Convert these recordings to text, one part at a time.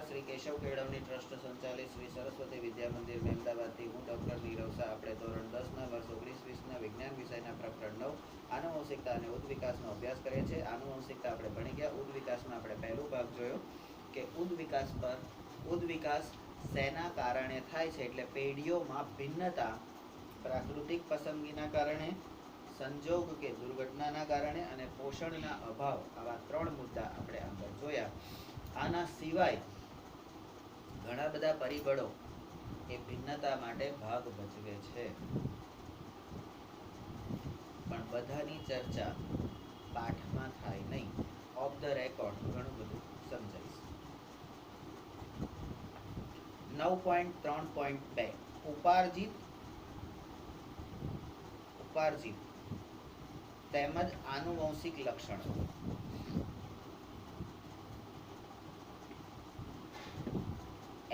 શ્રી કેશવ કેળવણી ટ્રસ્ટ સંચાલિત શ્રી સરસ્વતી વિદ્યા મંદિર મહેમદાબાદથી હું ડૉક્ટર નીરવ શાહ આપણે ધોરણ 10ના વર્ષ 19-20ના વિજ્ઞાન વિષયના પ્રકરણ 9 આનુવંશિકતા અને ઉદ વિકાસનો અભ્યાસ કરીએ છીએ. આનુવંશિકતા આપણે ભણી ગયા. ઉદ વિકાસમાં આપણે પહેલો ભાગ જોયો કે ઉદ વિકાસ શેના કારણે થાય છે, એટલે પેઢીઓમાં ભિન્નતા, પ્રાકૃતિક પસંદગીના કારણે, સંજોગ કે દુર્ઘટનાના કારણે અને પોષણના અભાવ, આવા 3 મુદ્દા આપણે આગળ જોયા. આના સિવાય ઘણા બધા પરિબળો એ ભિન્નતા માટે ભાગ ભજવે છે, પણ બધાની ચર્ચા પાઠમાં થાય નહીં. ઓફ ધ રેકોર્ડ ઘણું બધું સમજાઈશ. 9.3.2 ઉપાર્જિત તેમજ આનુવંશિક લક્ષણો.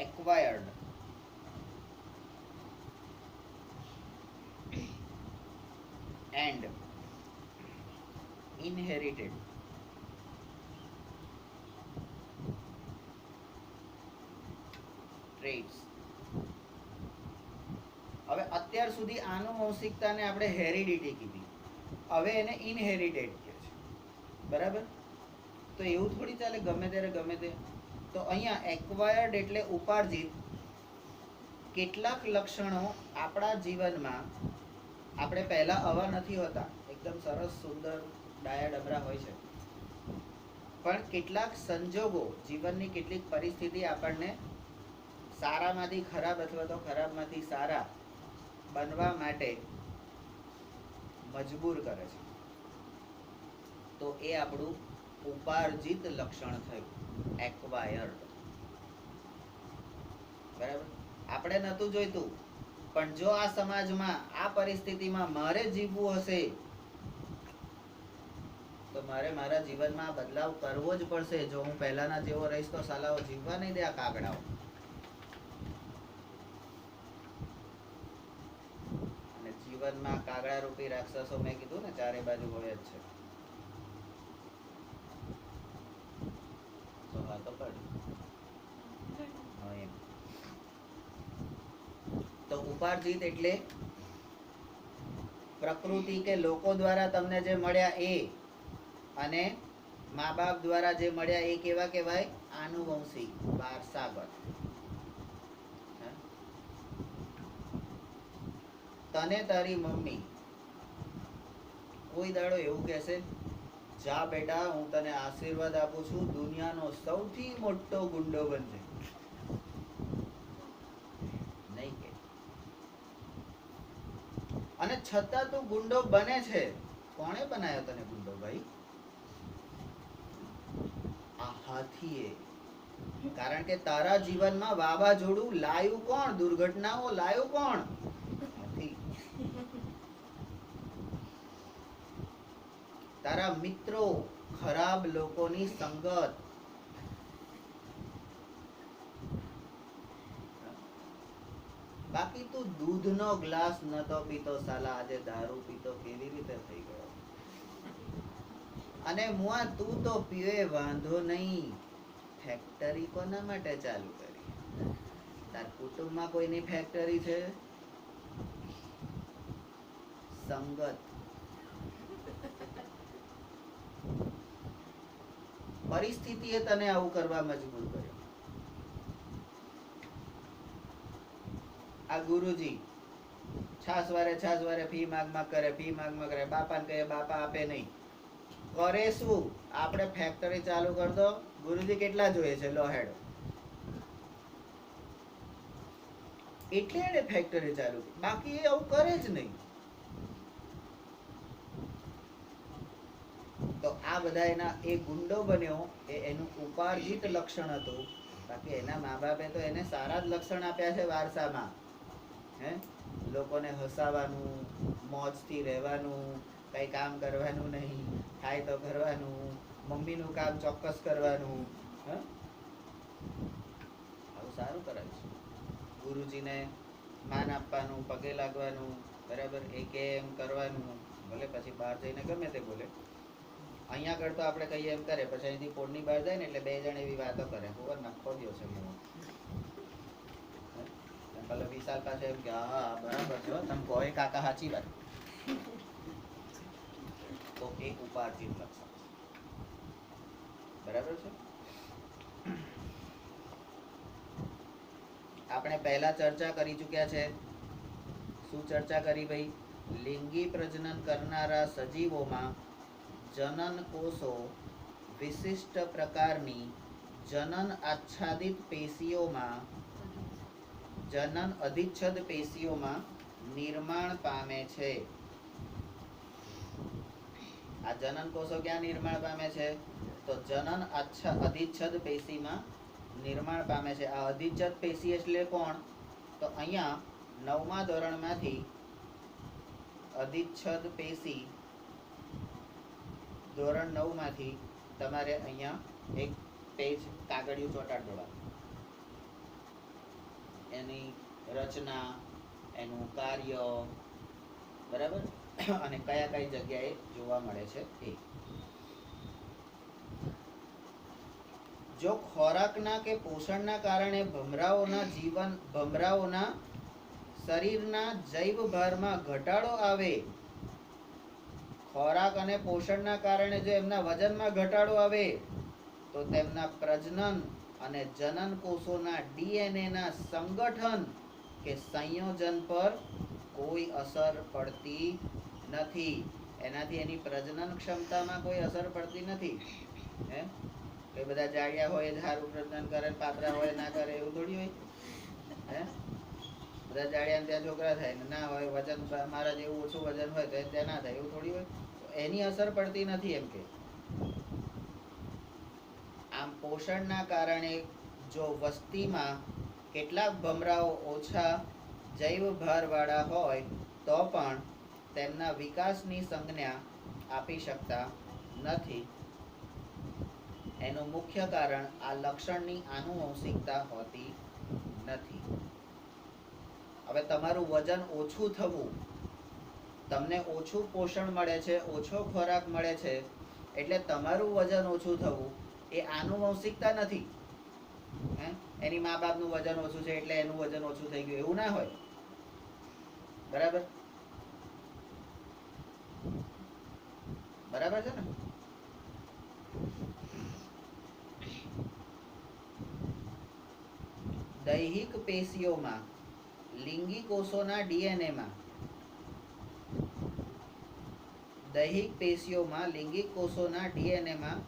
Acquired and inherited traits. હવે અત્યાર સુધી આનુવંશિકતાને આપણે હેરિડિટી કીધી, હવે એને ઇનહેરિટેડ કહે છે. બરાબર? તો એવું થોડી ચાલે ગમે ત્યારે ગમે તે. તો અહીંયા એક્વાયર્ડ એટલે ઉપાર્જિત કેટલાક લક્ષણો આપણા જીવનમાં આપણે પહેલા આવા નથી હોતા, એકદમ સરસ સુંદર ડાયા ડબરા હોય છે, પણ કેટલાક સંજોગો, જીવનની કેટલીક પરિસ્થિતિ આપણને સારામાંથી ખરાબ અથવા તો ખરાબમાંથી સારા બનવા માટે મજબૂર કરે છે. તો એ આપણું ઉપાર્જિત લક્ષણ થયું, એક્વાયર્ડ. બરાબર? આપણે નહોતું જોઈતું, પણ જો આ સમાજમાં આ પરિસ્થિતિમાં મારે જીવવું હશે તો મારે મારા જીવનમાં આ બદલાવ કરવો જ પડશે. જો હું પહેલાના જેવો રહીશ તો સાલાઓ જીવવા નહીં દે આ કાગડાઓ. અને જીવનમાં કાગડા રૂપી રાક્ષસો મેં કીધું ને ચારે બાજુ હોય જ છે. તો હા તો પડ એમ. તો ઉપાર્જિત એટલે પ્રકૃતિ કે લોકો દ્વારા તમને જે મળ્યા એ, અને મા બાપ દ્વારા જે મળ્યા એ કેવા કહેવાય? આનુવંશિક, વારસાગત. તને તારી મમ્મી કોઈ દાડો એવું કહેશે, જા બેટા હું તને આશીર્વાદ આપું છું, દુનિયાનો સૌથી મોટો ગુંડો બનજે? નહીં કે. અને છતાં તું ગુંડો બને છે. કોણે બનાવ્યો તને ગુંડો ભાઈ? આ હાથીએ. કારણ કે તારા જીવનમાં વાવાઝોડું લાયું કોણ? દુર્ઘટનાઓ લાયું કોણ? હાથી. તારા મિત્રો, ખરાબ લોકોની સંગત. બાકી તું દૂધનો ગ્લાસ નતો પીતો સાલા, આજે દારૂ પીતો કેવી રીતે થઈ ગયો? અને મુઆ તું તો પીવે વાંધો નહીં, ફેક્ટરી કોના માટે ચાલુ કરી? તાર કુટુંબમાં કોઈની ફેક્ટરી છે? સંગત. પરિસ્થિતિએ તને આવું કરવા મજબૂર કર્યો. આ ગુરુજી છાસવારે ફી માગ કરે, બાપાને કહે બાપા આપે નહીં. કરે શું? આપણે ફેક્ટરી ચાલુ કરી દો. ગુરુજી કેટલા જોઈએ છે? લો હેડો. એટલે એને ફેક્ટરી ચાલુ, બાકી એ આવું કરે જ નહીં. તો આ બધા એના એ ગુંડો બન્યો એ એનું ઉપાર્જિત લક્ષણ હતું. બાકી એના મા બાપે તો એને સારા જ લક્ષણ આપ્યા છે વારસામાં. લોકોને હસાવાનું, મોજથી રહેવાનું, કઈ કામ કરવાનું નહીં, થાય તો કરવાનું, મમ્મીનું કામ ચોક્કસ કરવાનું. આવું સારું કરે છે. ગુરુજીને માન આપવાનું, પગે લાગવાનું, બરાબર, એ કે એમ કરવાનું, ભલે પછી બહાર જઈને ગમે તે બોલે. અહીંયા આગળ તો આપણે કહીએ એમ કરે, પછી અહીંથી પોળની બહાર જાય ને એટલે બે જણ એવી વાતો કરે, ખબર નખો દ્યો છે મને. પેલો વિશાલ પાસે એમ કે હા બરાબર છે તમે કહો એ કાકા સાચી વાત. તો એક ઉપાર્જિત લક્ષણ બરાબર છે. આપણે પહેલા ચર્ચા કરી ચૂક્યા છે. શું ચર્ચા કરી ભાઈ? લિંગી પ્રજનન કરનારા સજીવોમાં જનન કોષો વિશિષ્ટ પ્રકારની જનન આચ્છાદિત પેશીઓમાં જનન અધિચ્છદ પેશીઓમાં નિર્માણ પામે છે. આ જનન કોષો ક્યાં નિર્માણ પામે છે? તો જનન અધિચ્છદ પેશીમાં નિર્માણ પામે છે. આ અધિચ્છદ પેશી એટલે કોણ? તો અહીંયા 9મા ધોરણમાંથી અધિચ્છદ પેશી ધોરણ 9 માંથી તમારે અહીંયા એક પેજ કાગળિયું ચોટાડ દેવાનું. એની રચના, એનું કાર્ય, બરાબર, અને કયા કઈ જગ્યાએ જોવા મળે છે એ. જો ખોરાકના કે પોષણના કારણે ભમરાઓના શરીરના જૈવ ભારમાં ઘટાડો આવે, ખોરાક અને પોષણના કારણે જો એમના વજનમાં ઘટાડો આવે તો તેમના પ્રજનન અને જનન કોષોના ડીએનએ ના સંગઠન કે સંયોજન પર કોઈ અસર પડતી નથી. એનાથી એની પ્રજનન ક્ષમતામાં કોઈ અસર પડતી નથી. હે એ બધા જાડિયા હોય સારું પ્રજનન કરે, પાતળા હોય ના કરે, એવું થોડી હોય. હે બધા જાડિયા ત્યાં છોકરા થાય ને ના હોય, વજન મારા જેવું ઓછું વજન હોય તો ત્યાં ના થાય, એવું થોડી હોય. એની અસર પડતી નથી એમ કે. આમ પોષણના કારણે જો વસ્તીમાં કેટલાક ભમરાઓ ઓછા જૈવ ભારવાળા હોય તો પણ તેમના વિકાસની સંજ્ઞા આપી શકતા નથી. એનું મુખ્ય કારણ આ લક્ષણની આનુવંશિકતા હોતી નથી. હવે તમારું વજન ઓછું થવું, તમને ઓછું પોષણ મળે છે, ઓછો ખોરાક મળે છે, એટલે તમારું વજન ઓછું થવું એ આનુવંશિકતા નથી. એની મા બાપનું વજન ઓછું છે એટલે એનું વજન ઓછું થઈ ગયું, એવું ના હોય. બરાબર બરાબર છે ને? દૈહિક પેશીઓમાં લિંગી કોષોના ડીએનએમાં દૈહિક પેશીઓમાં લિંગિક કોષોના ડીએનએમાં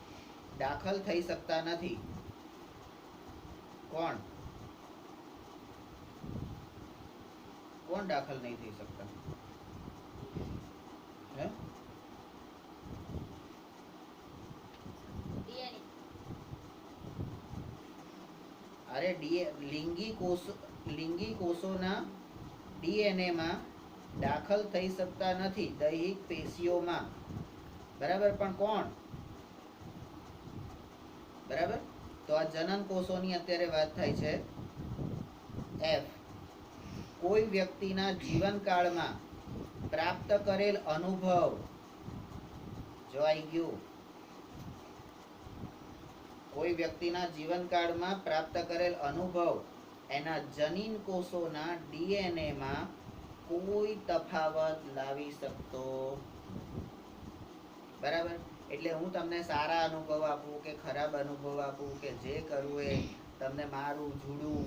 દાખલ થઈ શકતા નથી. કોણ કોણ દાખલ નહીં થઈ શકતા? હે અરે લિંગી કોષોના ડીએનએમાં દાખલ થઈ શકતા નથી દૈહિક પેશીઓમાં. બરાબર, પણ કોણ? બરાબર, તો આ જનન કોષોની અત્યારે વાત થાય છે. એફ કોઈ વ્યક્તિના જીવનકાળમાં પ્રાપ્ત કરેલ અનુભવ, જો આવી ગયું, કોઈ વ્યક્તિના જીવનકાળમાં પ્રાપ્ત કરેલ અનુભવ એના જનીન કોષોના ડીએનએમાં કોઈ તફાવત લાવી શકતો. બરાબર, એટલે હું તમને સારા અનુભવ આપું કે ખરાબ અનુભવ આપું કે જે કરવું એ તમને મારું જુડું,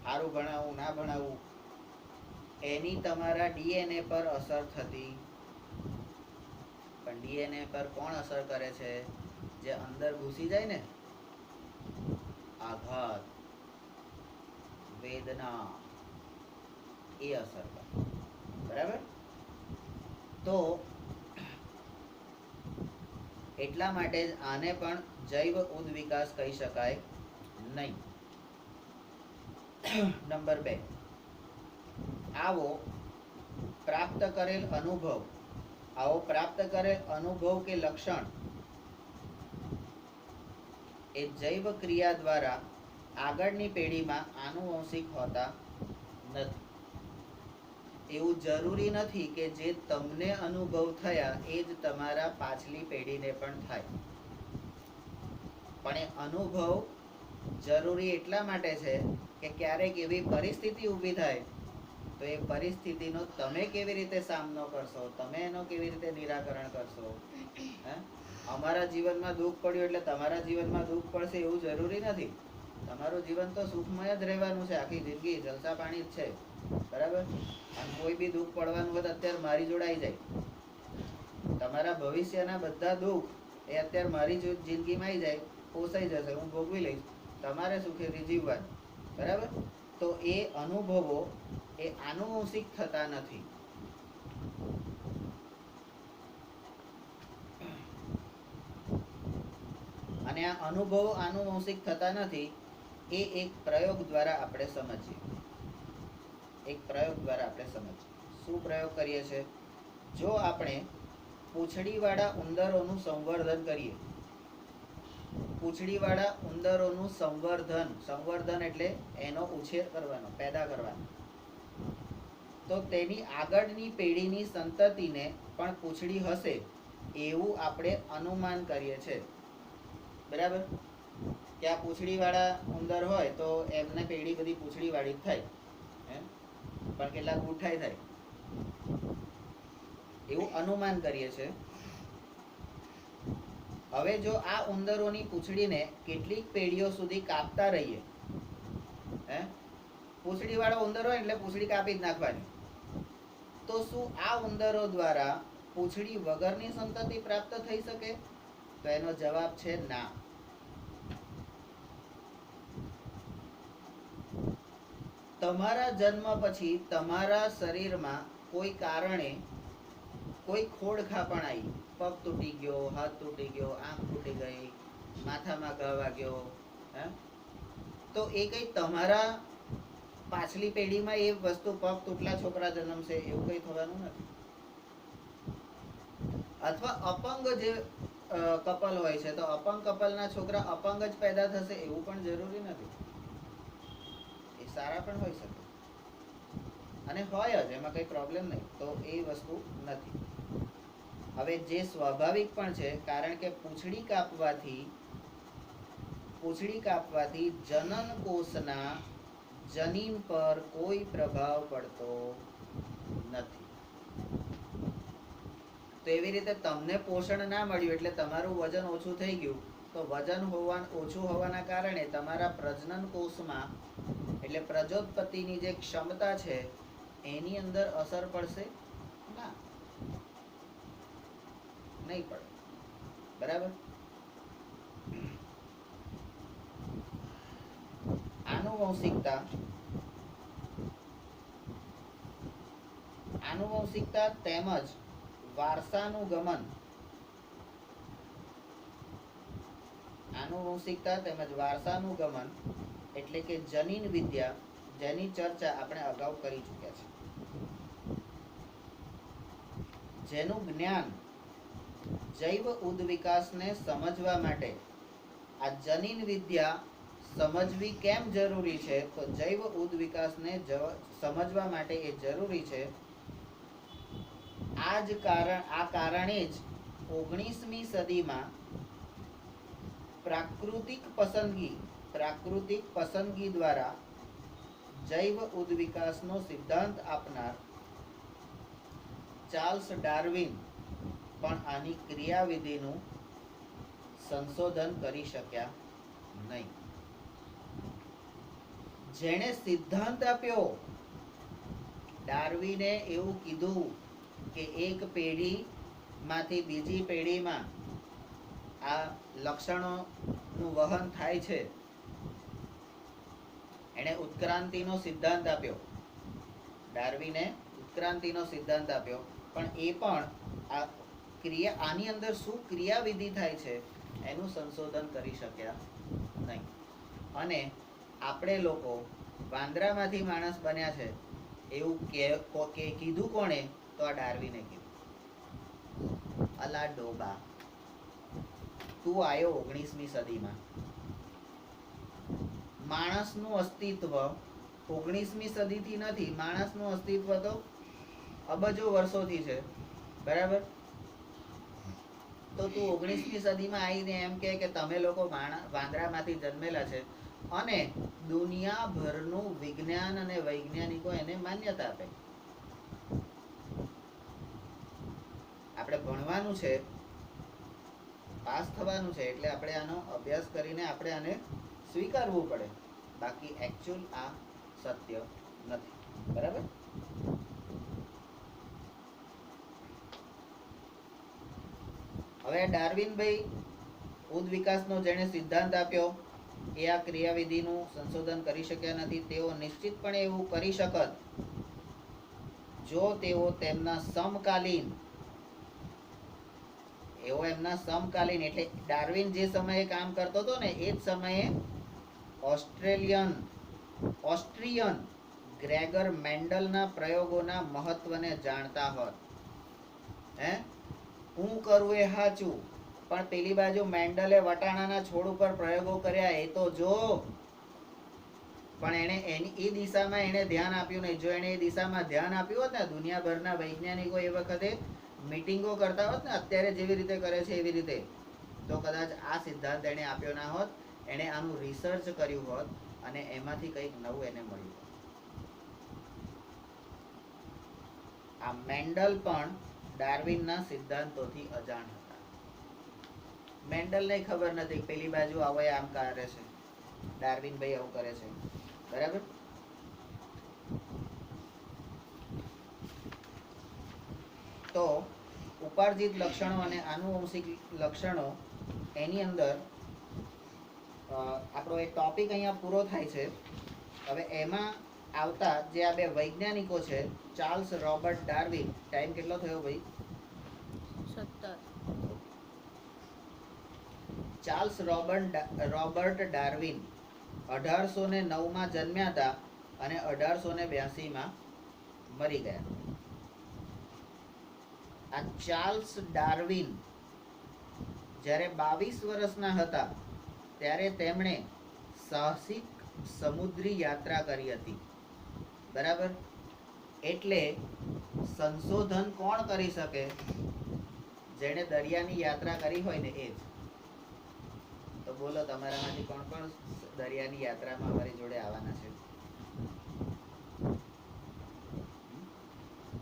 સારું ભણાવું ના ભણાવું, એની તમારા ડીએનએ પર અસર થતી. પણ ડીએનએ પર કોણ અસર કરે છે? જે અંદર ઘૂસી જાય ને, આઘાત, વેદના, એ અસર કરે. બરાબર, તો એટલા માટે જ આને પણ જૈવ ઉદ્વિકાસ કહી શકાય નહીં. નંબર 2, આવો પ્રાપ્ત કરેલ અનુભવ કે લક્ષણ એ જૈવ ક્રિયા દ્વારા આગળની પેઢીમાં આનુવંશિક હોતા નથી. એવું જરૂરી નથી કે જે તમને અનુભવ થયા એ જ તમારા પાછલી પેઢીને પણ થાય. પણ એ અનુભવ જરૂરી એટલા માટે છે કે ક્યારેક એવી પરિસ્થિતિ ઊભી થાય તો એ પરિસ્થિતિનો તમે કેવી રીતે સામનો કરશો, તમે એનો કેવી રીતે નિરાકરણ કરશો. અમારા જીવનમાં દુઃખ પડ્યું એટલે તમારા જીવનમાં દુઃખ પડશે એવું જરૂરી નથી. તમારું જીવન તો સુખમય જ રહેવાનું છે, આખી જિંદગી જલસા પાણી જ છે, બરાબર. અને કોઈ બી દુઃખ પડવાનું હોય તો અત્યારે મારી જોડે આવી જાય. તમારા ભવિષ્યના બધા દુઃખ એ અત્યારે મારી જિંદગીમાં આવી જાય, પોસાઈ જશે, હું ભોગવી લઈશ, તમારે સુખેથી જીવવાનું, બરાબર. તો એ અનુભવો એ આનુવંશિક થતા નથી. અને આ અનુભવો આનુવંશિક થતા નથી એ એક પ્રયોગ દ્વારા આપણે સમજીએ. એક પ્રયોગ દ્વારા આપણે સમજીએ. શું પ્રયોગ કરીએ છીએ? જો આપણે પૂંછડીવાળા ઉંદરોનું સંવર્ધન કરીએ, પૂંછડીવાળા ઉંદરોનું સંવર્ધન એટલે એનો ઉછેર કરવાનો, પેદા કરવાનો, તો તેની આગળની પેઢીની સંતતિને પણ પૂંછડી હશે એવું આપણે અનુમાન કરીએ છીએ, બરાબર. કે આ પૂંછડીવાળા ઉંદર હોય તો એમને પેઢી બધી પૂંછડીવાળી જ થાય, પણ કેટલાક ઉઠાઈ થાય એવું અનુમાન કરીએ છીએ. હવે જો આ ઉંદરોની પૂંછડીને કેટલીક પેઢીઓ સુધી કાપતા રહીએ, પૂંછડીવાળો ઉંદર હોય એટલે પૂંછડી કાપી જ નાખવાની, તો શું આ ઉંદરો દ્વારા પૂંછડી વગરની સંતતિ પ્રાપ્ત થઈ શકે? તો એનો જવાબ છે ના. તમારા જન્મ પછી તમારા શરીરમાં કોઈ કારણે કોઈ ખોડખાપણ આવી, પગ તૂટી ગયો, હાથ તૂટી ગયો, આંખ તૂટી ગઈ, માથામાં ઘા વાગ્યો, તો એ કઈ તમારા પાછલી પેઢીમાં એ વસ્તુ, પગ તૂટલા છોકરા જન્મશે એવું કઈ થવાનું નથી. અથવા અપંગ જે કપલ હોય છે તો અપંગ કપલના છોકરા અપંગ જ પેદા થશે એવું પણ જરૂરી નથી. એ સારા પણ હોઈ શકે અને હોય જ, એમાં કઈ પ્રોબ્લેમ નહીં, તો એ વસ્તુ નથી. હવે જે સ્વાભાવિક પણ છે, કારણ કે પૂંછડી કાપવાથી જનન કોષના જનીન પર કોઈ પ્રભાવ પડતો નથી. તો એવી રીતે તમને પોષણ ના મળ્યું એટલે તમારું વજન ઓછું થઈ ગયું, તો વજન ઓછું હોવાના કારણે તમારા પ્રજનન કોષમાં એટલે પ્રજોત્પત્તિની જે ક્ષમતા છે એની અંદર અસર પડશે ના, નહીં પડે, બરાબર. આનુવંશિકતા તેમજ વારસાનું ગમન, એટલે કે જનીન વિદ્યા, જેની ચર્ચા આપણે અગાઉ કરી ચૂક્યા છે. જેનું જ્ઞાન જૈવ ઉદ્વિકાસને સમજવા માટે, આ જનીન વિદ્યા સમજવી કેમ જરૂરી છે? તો જૈવ ઉદ્વિકાસને સમજવા માટે એ જરૂરી છે. આ કારણે જ 19મી સદીમાં પ્રાકૃતિક પસંદગી દ્વારા જૈવ ઉદ્વિકાસનો સિદ્ધાંત આપનાર ચાર્લ્સ ડાર્વિન પણ આની ક્રિયાવિધિનું સંશોધન કરી શક્યા નહીં. જેણે સિદ્ધાંત આપ્યો, ડાર્વિને એવું કીધું કે એક પેઢીમાંથી બીજી પેઢીમાં આ લક્ષણોનું વહન થાય છે. એણે ઉત્ક્રાંતિનો સિદ્ધાંત આપ્યો, ડાર્વિને ઉત્ક્રાંતિનો સિદ્ધાંત આપ્યો, પણ એ પણ આની અંદર શું ક્રિયાવિધિ થાય છે એનું સંશોધન કરી શક્યા નહીં. અને આપણે લોકો વાંદરામાંથી માણસ બન્યા છે એવું કીધું કોણે? તો આ ડાર્વિને કીધું. અલા ડોબા, તું આવ્યો 19મી સદીમાં. માણસનું અસ્તિત્વ 19મી સદીથી નથી, માણસનું અસ્તિત્વ તો અબજો વર્ષોથી છે, બરાબર? તો તું 19મી સદીમાં આવીને એમ કે તમે લોકો વાંદરામાંથી જન્મેલા છે અને દુનિયાભરનું વિજ્ઞાન અને વૈજ્ઞાનિકો એને માન્યતા આપે. આપણે ભણવાનું છે, પાસ થવાનું છે, એટલે આપણે આનો અભ્યાસ કરીને આપણે આને સ્વીકારવું પડે. બાકી એકચ્યુઅલ આ સત્ય નથી, બરાબર? હવે ડાર્વિનભાઈ ઉદ્વિકાસનો જેણે સિદ્ધાંત આપ્યો એ આ ક્રિયાવિધિનું સંશોધન કરી શક્યા નથી. તેઓ નિશ્ચિતપણે એવું કરી શકત જો તેઓ તેમના સમકાલીન એટલે ડાર્વિન જે સમયે કામ કરતો હતો ને એ જ સમયે ઓસ્ટ્રિયન ગ્રેગર મેન્ડલના પ્રયોગોના મહત્વને જાણતા હોત. હું કરું એ સાચું, પણ પેલી બાજુ મેન્ડલે વટાણાના છોડ ઉપર પ્રયોગો કર્યા એ તો જો. પણ એને એ દિશામાં એને ધ્યાન આપ્યું નહીં. જો એને એ દિશામાં ધ્યાન આપ્યું હોત ને, દુનિયાભરના વૈજ્ઞાનિકો એ વખતે મીટિંગો કરતા હોત ને અત્યારે જેવી રીતે કરે છે એવી રીતે, તો કદાચ આ સિદ્ધાંત એને આપ્યો ના હોત. એને આનું રિસર્ચ કર્યું હોત અને એમાંથી કંઈક નવું એને મળ્યું. આ મેન્ડલ પણ ડાર્વિનના સિદ્ધાંતોથી અજાણ હતા. મેન્ડલને ખબર નથી પેલી બાજુ આવો આમ કરે છે, ડાર્વિનભાઈ આવું કરે છે, બરાબર? તો ઉપાર્જિત લક્ષણો અને આનુવંશિક લક્ષણો, એની અંદર આપણો એક ટોપિક અહીંયા પૂરો થાય છે. હવે એમાં આવતા જે આ બે વૈજ્ઞાનિકો છે, ચાર્લ્સ રોબર્ટ ડાર્વિન. ટાઈમ કેટલો થયો ભાઈ? 17. ચાર્લ્સ રોબર્ટ ડાર્વિન 1809માં જન્મ્યા હતા અને 1882માં મરી ગયા. આ ચાર્લ્સ ડાર્વિન જ્યારે 22 વર્ષના હતા ત્યારે તેમણે સાહસિક સમુદ્રી યાત્રા કરી હતી, બરાબર? એટલે સંશોધન કોણ કરી શકે? જેણે દરિયાની યાત્રા કરી હોય ને એ જ. તો બોલો તમારામાંથી કોણ કોણ દરિયાની યાત્રામાં અમારી જોડે આવવાના છે?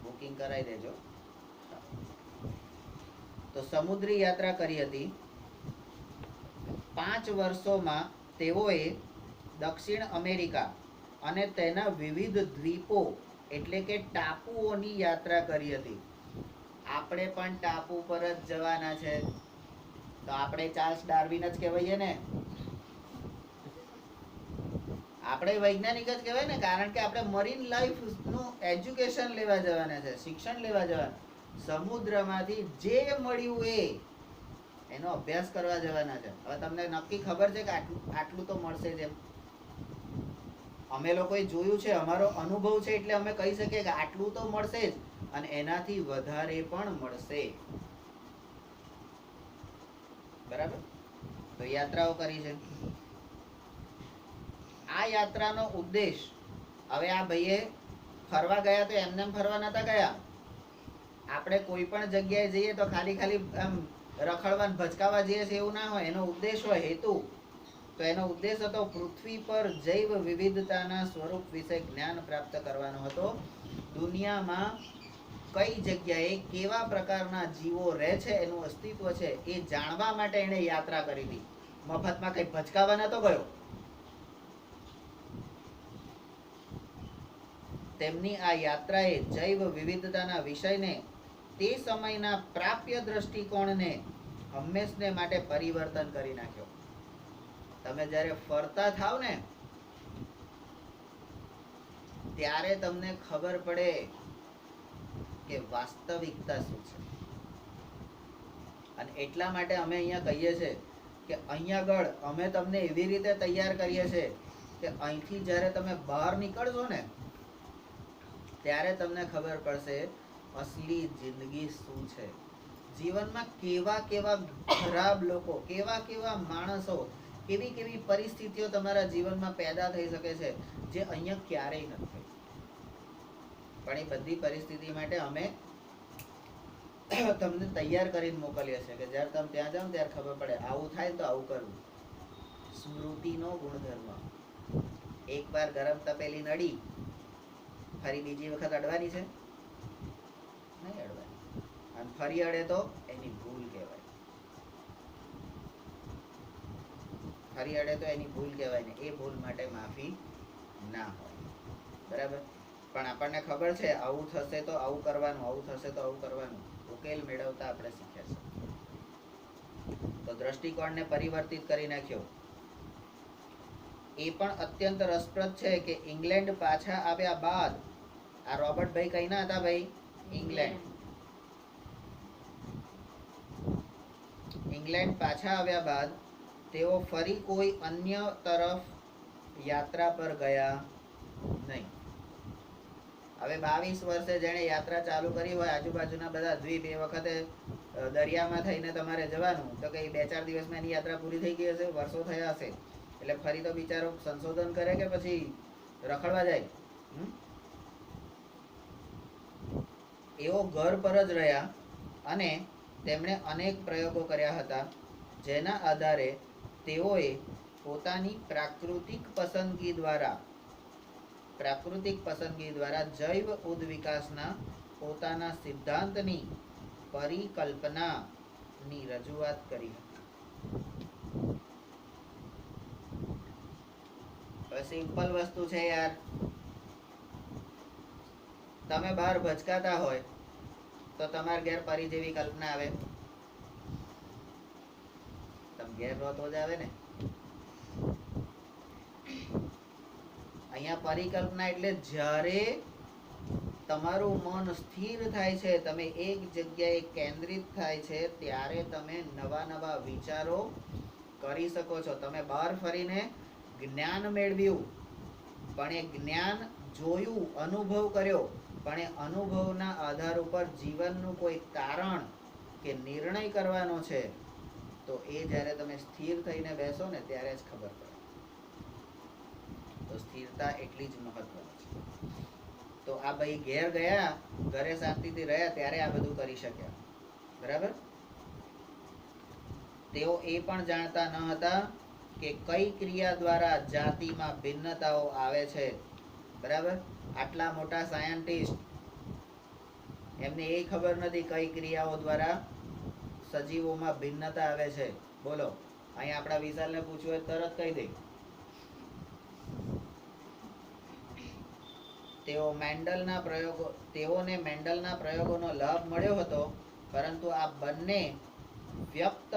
બુકિંગ કરાવી દેજો. તો સમુદ્રી યાત્રા કરી હતી. 5 વર્ષોમાં તેઓએ દક્ષિણ અમેરિકા અને તેના વિવિધ દ્વીપો એટલે કે ટાપુઓની યાત્રા કરી હતી. આપણે પણ ટાપુ પર જ જવાના છે, તો આપણે ચાર્લ્સ ડાર્વિન જ કહેવાય ને. આપણે વૈજ્ઞાનિક જ કહેવાય ને, કારણ કે આપણે મરીન લાઈફ નું એજ્યુકેશન લેવા જવાના છે, શિક્ષણ લેવા જવાના. સમુદ્રમાંથી જે મળ્યું એનો અભ્યાસ કરવા જવાના છે. હવે તમને નક્કી ખબર છે કે આટલું તો મળશે જ એમ. અમે લોકોએ જોયું છે, અમારો અનુભવ છે, એટલે અમે કહી શકીએ કે આટલું તો મળશે જ અને એનાથી વધારે પણ મળશે, બરાબર? તો યાત્રાઓ કરી છે. આ યાત્રાનો ઉદ્દેશ, હવે આ ભાઈએ ફરવા ગયા તો એમને ફરવા નતા ગયા. આપણે કોઈ પણ જગ્યાએ જઈએ તો ખાલી આમ રખડવા ભચકાવા જઈએ છે એવું ના હોય. એનો ઉદ્દેશ હોય, હેતુ. તો એનો ઉદ્દેશ હતો પૃથ્વી પર જૈવ વિવિધતાના સ્વરૂપ વિશે જ્ઞાન પ્રાપ્ત કરવાનો હતો. દુનિયામાં કઈ જગ્યાએ કેવા પ્રકારના જીવો રહે છે, એનું અસ્તિત્વ છે, એ જાણવા માટે એને યાત્રા કરી હતી. મફતમાં કઈ ભચકાવા નતો ગયો. તેમની આ યાત્રાએ જૈવ વિવિધતાના વિષયને, તે સમયના પ્રાપ્ય દ્રષ્ટિકોણને હંમેશને માટે પરિવર્તન કરી નાખ્યો. તમે જ્યારે ફરતા થાવ ને ત્યારે તમને ખબર પડે કે વાસ્તવિકતા શું છે. અને એટલા માટે અમે અહીંયા કહીએ છીએ કે અહીંયા આગળ અમે તમને એવી રીતે તૈયાર કરીએ છીએ કે અહીંથી જ્યારે તમે બહાર નીકળશો ને ત્યારે તમને ખબર પડશે અસલી જિંદગી શું છે. જીવનમાં કેવા કેવા ખરાબ લોકો, કેવા કેવા માણસો, કેવી કેવી પરિસ્થિતિઓ તમારા જીવનમાં પેદા થઈ શકે છે જે અહીંયા ક્યારેય નથી થઈ. પણ એ બધી પરિસ્થિતિ માટે અમે તમને તૈયાર કરીને મોકલીએ છીએ કે જ્યારે તમે ત્યાં જાઓ ત્યારે ખબર પડે આવું થાય તો આવું કરવું. સ્મૃતિનો ગુણધર્મ. એકવાર ગરમ તપેલી નડી, ફરી બીજી વખત અડવાની છે? નહીં અડવાની. અને ફરી અડે તો એની ભૂલ કહેવાય. ફરી અડે તો એની ભૂલ કહેવાય ને એ ભૂલ માટે માફી ના હોય. બરાબર? પણ આપણને ખબર છે આવું થશે તો આવું કરવાનું, આવું થશે તો આવું કરવાનું. ઉકેલ મેળવતા આપણે શીખ્યા છે. તો દ્રષ્ટિકોણને પરિવર્તિત કરી નાખ્યો. એ પણ અત્યંત રસપ્રદ છે કે ઇંગ્લેન્ડ પાછા આવ્યા બાદ, આ રોબર્ટભાઈ કઈ ના હતા ભાઈ? ઇંગ્લેન્ડ. ઇંગ્લેન્ડ પાછા આવ્યા બાદ તેઓ ફરી કોઈ અન્ય તરફ યાત્રા પર ગયા નહીં. હવે 22 વર્ષે જેણે યાત્રા ચાલુ કરી હોય, આજુબાજુના બધા દ્વીપ, એ વખતે દરિયામાં થઈને તમારે જવાનું, તો કઈ 2-4 દિવસમાં એની યાત્રા પૂરી થઈ ગઈ હશે? વર્ષો થયા હશે. એટલે ફરી તો બિચારો સંશોધન કરે કે પછી રખડવા જાય? એઓ ઘર પર જ રહ્યા અને તેમણે અનેક પ્રયોગો કર્યા હતા, જેના આધારે તેઓએ પોતાની પ્રાકૃતિક પસંદગી દ્વારા જૈવ ઉદ્વિકાસના પોતાના સિદ્ધાંતની પરિકલ્પનાની રજૂઆત કરી હતી. સિમ્પલ વસ્તુ છે યાર. તમે બહાર ભચકાતા હોય તો તમારા ઘેર પરી જેવી કલ્પના આવે? તમે ઘેર રહો તો જ આવે ને. અહીંયા પરિકલ્પના એટલે જ્યારે તમારું મન સ્થિર થાય છે, તમે એક જગ્યાએ કેન્દ્રિત થાય છે, ત્યારે તમે નવા નવા વિચારો કરી શકો છો. તમે બહાર ફરીને જ્ઞાન મેળવ્યું, પણ એ જ્ઞાન જોયું, અનુભવ કર્યો, પણ એ અનુભવના આધાર ઉપર જીવનનું કોઈ તારણ કે નિર્ણય કરવાનો છે, તો એ જ્યારે તમે સ્થિર થઈને બેસો ને ત્યારે જ ખબર પડે. તો સ્થિરતા એટલી જ મહત્વની છે. તો આ ભાઈ ઘેર ગયા, ઘરે શાંતિથી રહ્યા, ત્યારે આ બધું કરી શક્યા. બરાબર? તેઓ એ પણ જાણતા ન હતા કે કઈ ક્રિયા દ્વારા જાતિમાં ભિન્નતાઓ આવે છે. બરાબર? આટલા મોટા સાયન્ટિસ્ટ, એમને એ ખબર નથી કઈ ક્રિયાઓ દ્વારા સજીવોમાં ભિન્નતા આવે છે. બોલો, અહીં આપણા વિશાલને પૂછ્યું હોય તરત કહી દે. તેઓને મેન્ડલના પ્રયોગોનો લાભ મળ્યો હતો, પરંતુ આ બંને વ્યક્ત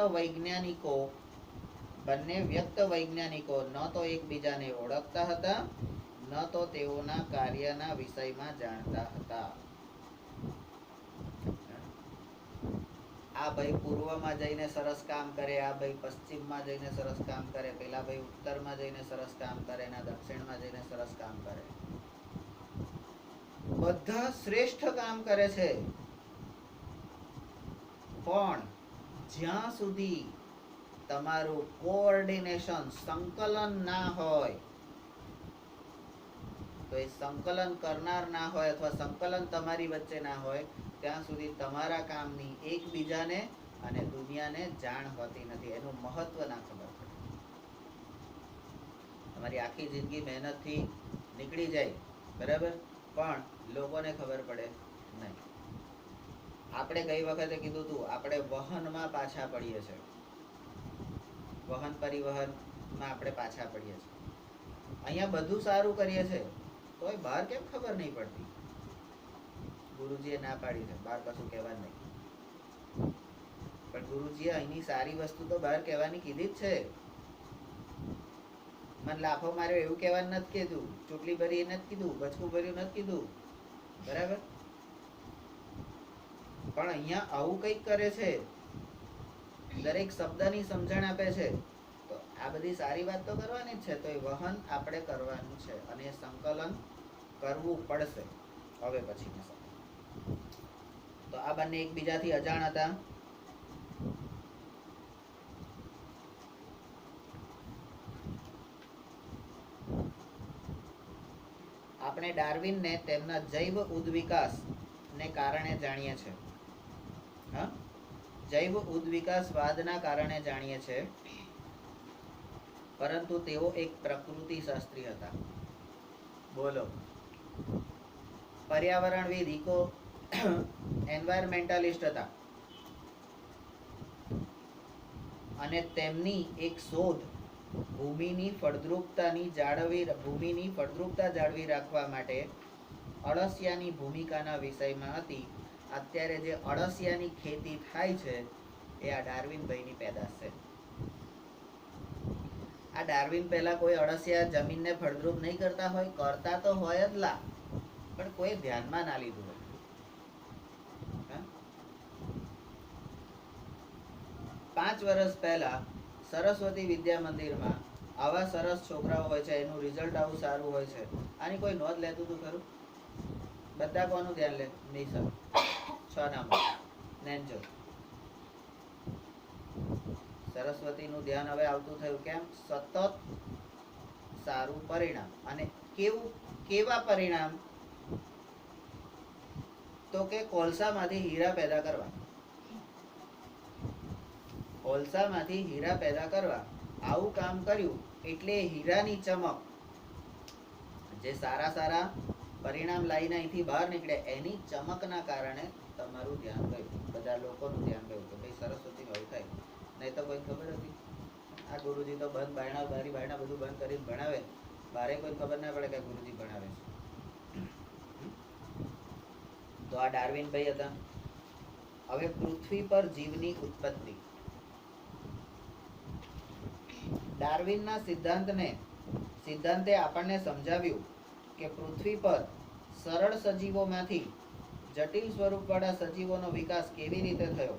વૈજ્ઞાનિકો ન તો એકબીજાને ઓળખતા હતા, ન તો તેઓના કાર્યના વિષયમાં જાણતા હતા. આ ભાઈ પૂર્વમાં જઈને સરસ કામ કરે, આ ભાઈ પશ્ચિમમાં જઈને સરસ કામ કરે, પેલા ભાઈ ઉત્તરમાં જઈને સરસ કામ કરે, ના દક્ષિણમાં જઈને સરસ કામ કરે. બધા શ્રેષ્ઠ કામ કરે છે, પણ જ્યાં સુધી તમારું કોઓર્ડિનેશન, સંકલન ના હોય, તો એ સંકલન કરનાર ના હોય અથવા સંકલન તમારી વચ્ચે ના હોય, ત્યાં સુધી તમારા કામની એકબીજાને અને દુનિયાને જાણ હોતી નથી. એનું મહત્વ ના ખબર પડે. તમારી આખી જિંદગી મહેનતથી નીકળી જાય, બરાબર, પણ લોકોને ખબર પડે નહીં. આપણે ગઈ વખતે કીધું હતું, આપણે વહનમાં પાછા પડીએ છીએ. વહન પરિવહનમાં આપણે પાછા પડીએ છીએ. અહીંયા બધું સારું કરીએ છીએ, તોય બહાર કેમ ખબર નહીં પડતી? ગુરુજીએ ના પાડી છે, બહાર કશું કહેવા નહીં. પણ ગુરુજીએ અહીંની સારી વસ્તુ તો બહાર કહેવાની કીધી જ છે. મને લાફો માર્યો એવું કહેવાનું નથી કીધું, ચૂંટણી ભરી નથી કીધું, બચકું ભર્યું નથી કીધું. બરાબર? પણ અહીંયા આવું કંઈક કરે છે, દરેક શબ્દની સમજણ આપે છે. તો આ બધી સારી વાત તો કરવાની જ છે. તો એ વહન આપણે કરવાનું છે અને એ સંકલન કરવું પડશે હવે પછીના સમય. તો આ બંને એકબીજાથી અજાણ હતા. આપણે ડાર્વિનને તેમના જૈવ ઉદ્વિકાસ ને કારણે જાણીએ છે. હા, જૈવ ઉદ્વિકાસવાદના કારણે જાણીએ છે, પરંતુ તેઓ એક પ્રકૃતિ શાસ્ત્રી હતા. બોલો. પર્યાવરણવિદ, ઇકો એન્વાયરમેન્ટાલિસ્ટ હતા અને તેમની એક શોધ ભૂમિની ફળદ્રુપતા જાળવી રાખવા માટે અળસિયાની ભૂમિકાના વિષયમાં હતી. અત્યારે જે અળસિયાની ખેતી થાય છે એ આ ડાર્વિનભાઈની પેદાશ છે. આ ડાર્વિન પહેલા કોઈ અળસિયા જમીનને ફળદ્રુપ નહીં કરતા હોય? કરતા તો હોય જ લા, પણ કોઈ ધ્યાનમાં ના લીધું હોય. 5 વર્ષ પહેલા સરસ્વતી વિદ્યા મંદિરમાં આવા સરસ છોકરાઓ હોય છે, એનું રિઝલ્ટ આવું સારું હોય છે. આની કોઈ નોંધ લેતું હતું ખરું? બધા કોનું ધ્યાન લે? નહીં સર. 6 નામ નેનજો. સરસ્વતીનું ધ્યાન હવે આવતું થયું. કેમ? સતત સારું પરિણામ. અને કેવા પરિણામ? તો કે કોલસામાંથી હીરા પેદા કરવા. કોલસામાંથી હીરા પેદા કરવા આવું કામ કર્યું એટલે હીરાની ચમક, જે સારા પરિણામ લાવીને અહીંથી બહાર નીકળે, એની ચમકના કારણે તમારું ધ્યાન ગયું, બધા લોકોનું ધ્યાન ગયું કે ભાઈ સરસ્વતી આવું થાય. નહીં તો કોઈ ખબર હતી? આ ગુરુજી તો બંધ બારણા બારી બારણા બધું બંધ કરીને ભણાવે, બારે કોઈ ખબર ના પડે કે ગુરુજી ભણાવે છે. તો આ ડાર્વિનભાઈ હતા. હવે પૃથ્વી પર જીવની ઉત્પત્તિ. ડાર્વિનના સિદ્ધાંતે આપણને સમજાવ્યું કે પૃથ્વી પર સરળ સજીવોમાંથી જટિલ સ્વરૂપવાળા સજીવોનો વિકાસ કેવી રીતે થયો.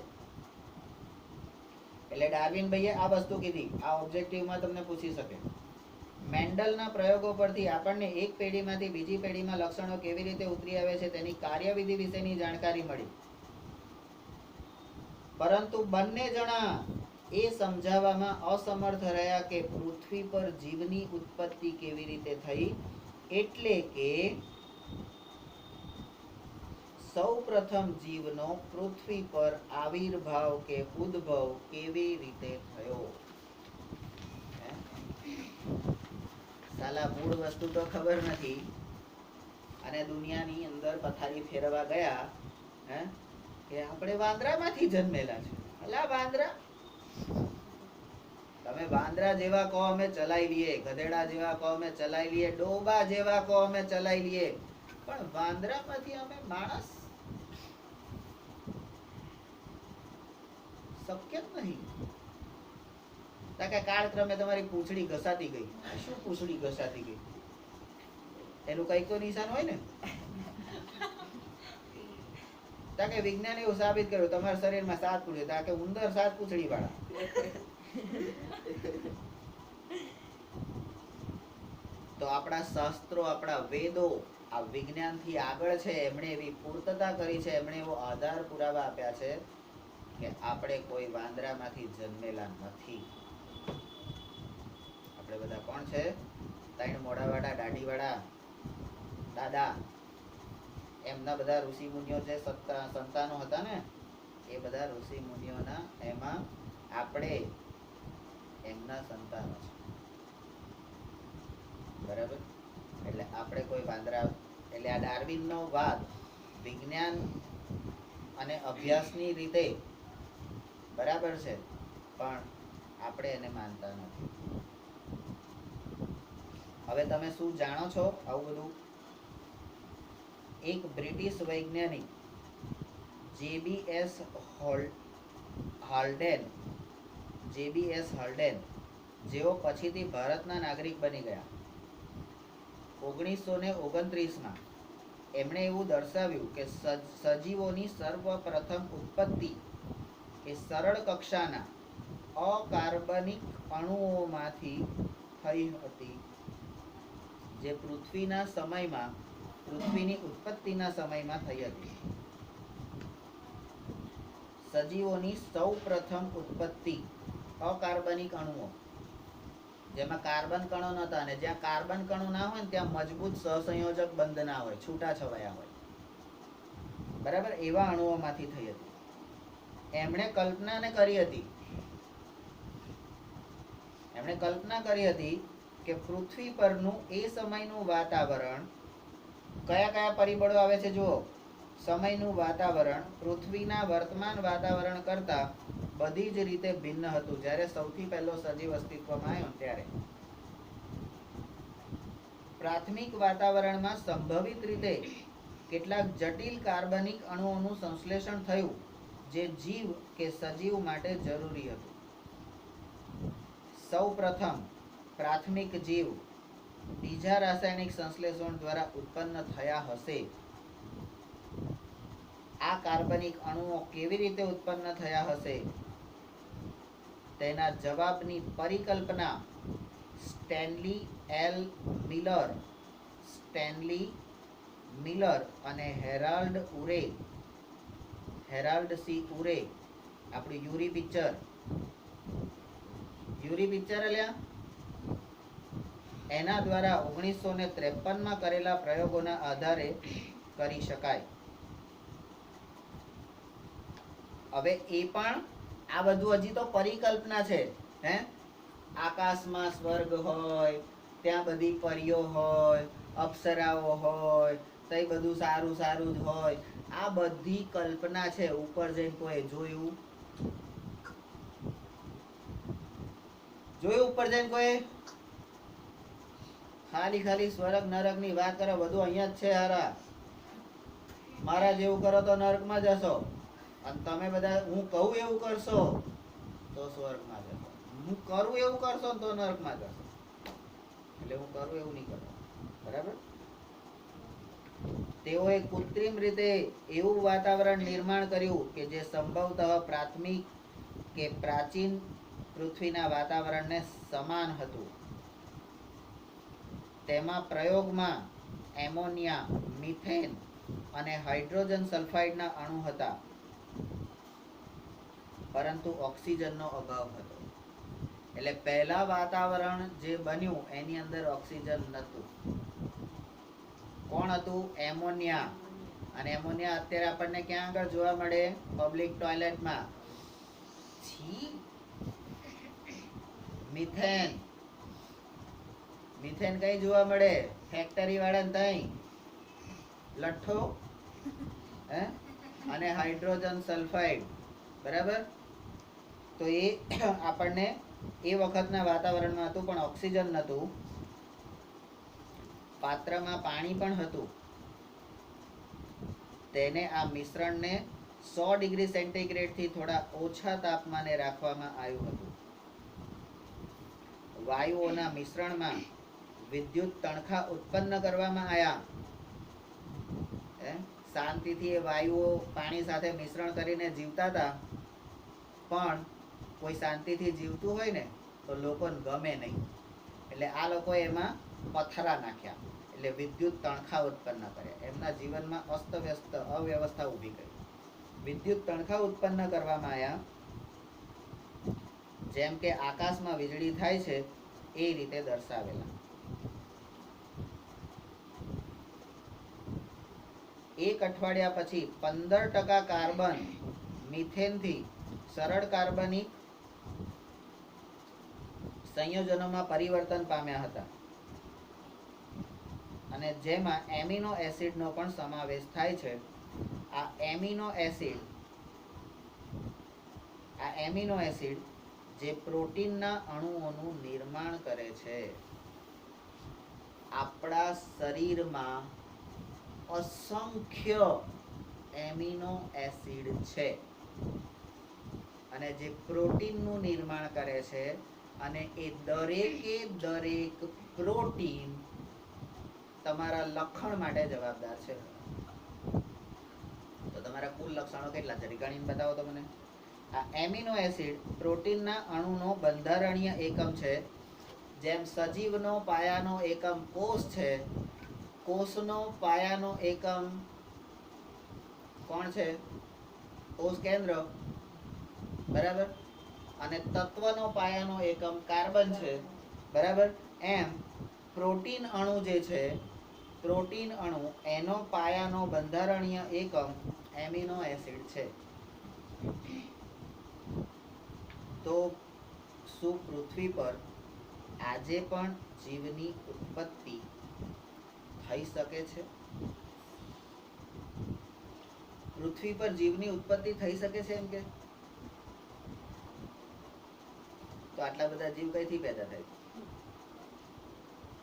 એટલે ડાર્વિનભાઈએ આ વસ્તુ કીધી. આ ઓબ્જેક્ટિવમાં તમને પૂછી શકે. મેન્ડલના પ્રયોગો પરથી આપણને એક પેઢીમાંથી બીજી પેઢીમાં લક્ષણો કેવી રીતે ઉતરી આવે છે તેની કાર્યવિધિ વિશેની જાણકારી મળી, પરંતુ બંને જણા એ સમજાવવામાં અસમર્થ રહ્યા કે પૃથ્વી પર જીવની ઉત્પત્તિ કેવી રીતે થઈ. એટલે કે સૌ પ્રથમ જીવનો પૃથ્વી પર આવિર્ભાવ કે ઉદ્ભવ કેવી રીતે થયો. સાલા મૂળ વસ્તુ તો ખબર નથી અને દુનિયાની અંદર પથારી ફેરવા ગયા કે આપણે વાંદરામાંથી જન્મેલા છે. અલા વાંદરા, તમે વાંદરા જેવા કહો અમે ચલાવી લઈએ, ગધેડા જેવા કહો અમે ચલાવી લઈએ, ડોબા જેવા કહો અમે ચલાવી લઈએ, પણ વાંદરામાંથી અમે માણસ? શક્ય જ નહીં. કાળક્રમે તમારી પૂંછડી ઘસાતી ગઈ. શું પૂંછડી ઘસાતી ગઈ? એનું કઈક તો નિશાન હોય ને. તાકે વિજ્ઞાન એવું સાબિત કર્યું તમારા શરીરમાં 7 પૂંછડી, તાકે ઉંદર 7 પૂંછડી વાળા. તો આપણા શાસ્ત્રો, આપણા વેદો આ વિજ્ઞાનથી આગળ છે. એમણે એવી પૂર્તતા કરી છે, એમણે એવો આધાર પુરાવા આપ્યા છે કે આપણે કોઈ વાંદરામાંથી જન્મેલા નથી. આપણે બધા કોણ છે? 3 મોઢાવાળા, દાઢીવાળા દાદા, એમના બધા ઋષિ મુનિઓ જે સંતાનો હતા ને, એ બધા ઋષિ મુનિઓના એમાં આપણે એમના સંતાનો છે. બરાબર? એટલે આપણે કોઈ વાંદરા, એટલે આ ડાર્વિનનો વાદ વિજ્ઞાન અને અભ્યાસની રીતે બરાબર છે, પણ આપણે એને માનતા નથી. હવે તમે શું જાણો છો આવું બધું? એક બ્રિટિશ વૈજ્ઞાનિક જેબીએસ હાલ્ડેન, જેઓ પછીથી ભારતના નાગરિક બની ગયા, 1929માં એમણે એવું દર્શાવ્યું કે સજીવોની સર્વપ્રથમ ઉત્પત્તિ એ સરળ કક્ષાના અકાર્બનિક અણુઓમાંથી થઈ હતી, જે પૃથ્વીની ઉત્પત્તિના સમયમાં થઈ હતી. સજીવોની સૌ પ્રથમ ઉત્પત્તિ અકાર્બનિક અણુઓ. જેમાં કાર્બન કણો નતા, અને જ્યાં કાર્બન કણો ના હોય ને ત્યાં મજબૂત સહસંયોજક બંધ ના હોય, છૂટા છવાયા હોય. બરાબર, એવા અણુઓમાંથી થઈ હતી. એમણે કલ્પના કરી હતી કે પૃથ્વી પરનું એ સમયનું વાતાવરણ, કયા કયા પરિબળો આવે છે જુઓ. સમયનું વાતાવરણ પૃથ્વીના વર્તમાન વાતાવરણ કરતા બધી જ રીતે ભિન્ન હતું જ્યારે સૌથી પહેલો સજીવ અસ્તિત્વમાં આવ્યો ત્યારે. પ્રાથમિક વાતાવરણમાં સંભવિત રીતે કેટલાક જટિલ કાર્બનિક અણુઓનું સંશ્લેષણ થયું જે જીવ કે સજીવ માટે જરૂરી હતું. સૌ પ્રથમ પ્રાથમિક જીવ બીજા રાસાયણિક સંશ્લેષણ દ્વારા ઉત્પન્ન થયા હશે. આ કાર્બનિક અણુઓ કેવી રીતે ઉત્પન્ન થયા હશે તેના જવાબની પરિકલ્પના સ્ટેનલી મિલર અને હેરાલ્ડ સી ઉરે, આપણું યુરી પિક્ચર અલ્યા, એના દ્વારા 1953 કરેલા પ્રયોગોના આધારે કરી શકાય. હવે એ પણ આ બધું હજી તો પરિકલ્પના છે. હે, આકાશમાં સ્વર્ગ હોય, ત્યાં બધી પરીઓ હોય, અપ્સરાઓ હોય, તઈ બધું સારું સારું જ હોય. આ બધી કલ્પના છે. ઉપર જઈને કોઈ જોયું? ઉપર જઈને કોઈ ખાલી સ્વર્ગ નરક ની વાત કરે? બધું અહીંયા જ છે. હારા, મારા જેવું કરો તો નરકમાં જશો, અને તમે બધા હું કહું એવું કરશો તો સ્વર્ગમાં જશો. હું કરું એવું કરશો તો નરકમાં જશો. એટલે હું કરું એવું નહીં કરવાનું. બરાબર? તેઓએ કૃત્રિમ રીતે એવું વાતાવરણ નિર્માણ કર્યું કે જે સંભવતઃ પ્રાથમિક કે પ્રાચીન પૃથ્વીના વાતાવરણને સમાન હતું. તેમાં પ્રયોગમાં એમોનિયા, મિથેન અને હાઇડ્રોજન સલ્ફાઇડના અણુ હતા, પરંતુ ઓક્સિજનનો અભાવ હતો. એટલે પહેલા વાતાવરણ જે બન્યું એની અંદર ઓક્સિજન નહોતું. કોણ હતું? એમોનિયા. અને એમોનિયા અત્યારે આપણને ક્યાં આગળ જોવા મળે? પબ્લિક ટોયલેટમાં. મિથેન કઈ જોવા મળે? ફેક્ટરી વાળા તઈ લઠ્ઠો. અને હાઇડ્રોજન સલ્ફાઇડ. બરાબર? તો એ આપણને એ વખતના વાતાવરણમાં હતું, પણ ઓક્સિજન નહોતું. પાત્રમાં પાણી પણ હતું. તેને આ મિશ્રણને 100 ડિગ્રી સેન્ટીગ્રેડથી થોડા ઓછા તાપમાને રાખવામાં આવ્યું હતું. વાયુઓના મિશ્રણમાં વિદ્યુત તણખા ઉત્પન્ન કરવામાં આવ્યા. શાંતિથી એ વાયુઓ પાણી સાથે મિશ્રણ કરીને જીવતા હતા, પણ કોઈ શાંતિથી જીવતું હોય ને તો લોકોને ગમે નહીં. એટલે આ લોકોએ એમાં પથરા નાખ્યા, એટલે વિદ્યુત તણખા ઉત્પન્ન કર્યા. એમના જીવનમાં અસ્તવ્યસ્ત અવ્યવસ્થા ઊભી કરી. વિદ્યુત તણખા ઉત્પન્ન કરવામાં આવ્યા. જેમ કે આકાશમાં વીજળી થાય છે એ રીતે દર્શાવેલા. એક અઠવાડિયા પછી 15% કાર્બન મિથેનથી સરળ કાર્બનિક સંયોજનોમાં પરિવર્તન પામ્યા હતા, અને જેમાં એમિનો એસિડનો પણ સમાવેશ થાય છે. આ એમિનો એસિડ જે પ્રોટીનના અણુઓનું નિર્માણ કરે છે. આપણા શરીરમાં અસંખ્ય એમિનો એસિડ છે, અને જે પ્રોટીનનું નિર્માણ કરે છે. અને એ દરેકે દરેક પ્રોટીન તમારા લક્ષણ માટે જવાબદાર છે. તો તમારા કુલ લક્ષણો કેટલા છે ગણીને બતાવો તો મને. આ એમિનો એસિડ પ્રોટીનના અણુનો બંધારણીય એકમ છે. જેમ સજીવનો પાયાનો એકમ કોષ છે, કોષનો પાયાનો એકમ કોણ છે? કોષ કેન્દ્ર. બરાબર? અને તત્વનો પાયાનો એકમ કાર્બન છે. બરાબર. એમ પ્રોટીન અણુ જે છે, પ્રોટીન અણુ એનો પાયાનો બંધારણીય એકમ એમિનો એસિડ છે. તો શું પૃથ્વી પર આજે પણ જીવની ઉત્પત્તિ થઈ શકે છે? પૃથ્વી પર જીવની ઉત્પત્તિ થઈ શકે છે એમ કે? તો આટલા બધા જીવ કઈથી પેદા થાય?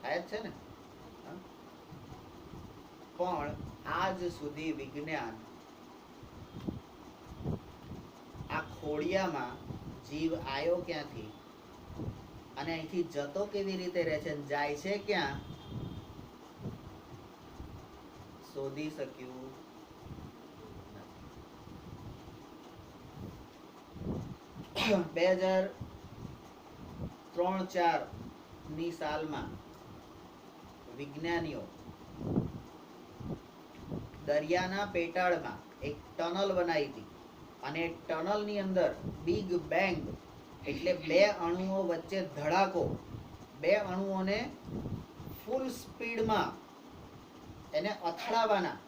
થાય જ છે ને. હા? પણ આજ સુધી વિજ્ઞાન આ ખોડિયામાં જીવ આયો ક્યાંથી અને અહીંથી જતો કેવી રીતે રહે છે, જાય છે ક્યાં, શોધી શક્યું નથી. 2003-4 ની સાલમાં વિજ્ઞાનીઓ દરિયાના પેટાળમાં એક ટનલ બનાવી હતી અને ટનલની અંદર બિગ બેંગ એટલે બે અણુઓ વચ્ચે ધડાકો, બે અણુઓને ફૂલ સ્પીડમાં એને અથડાવાના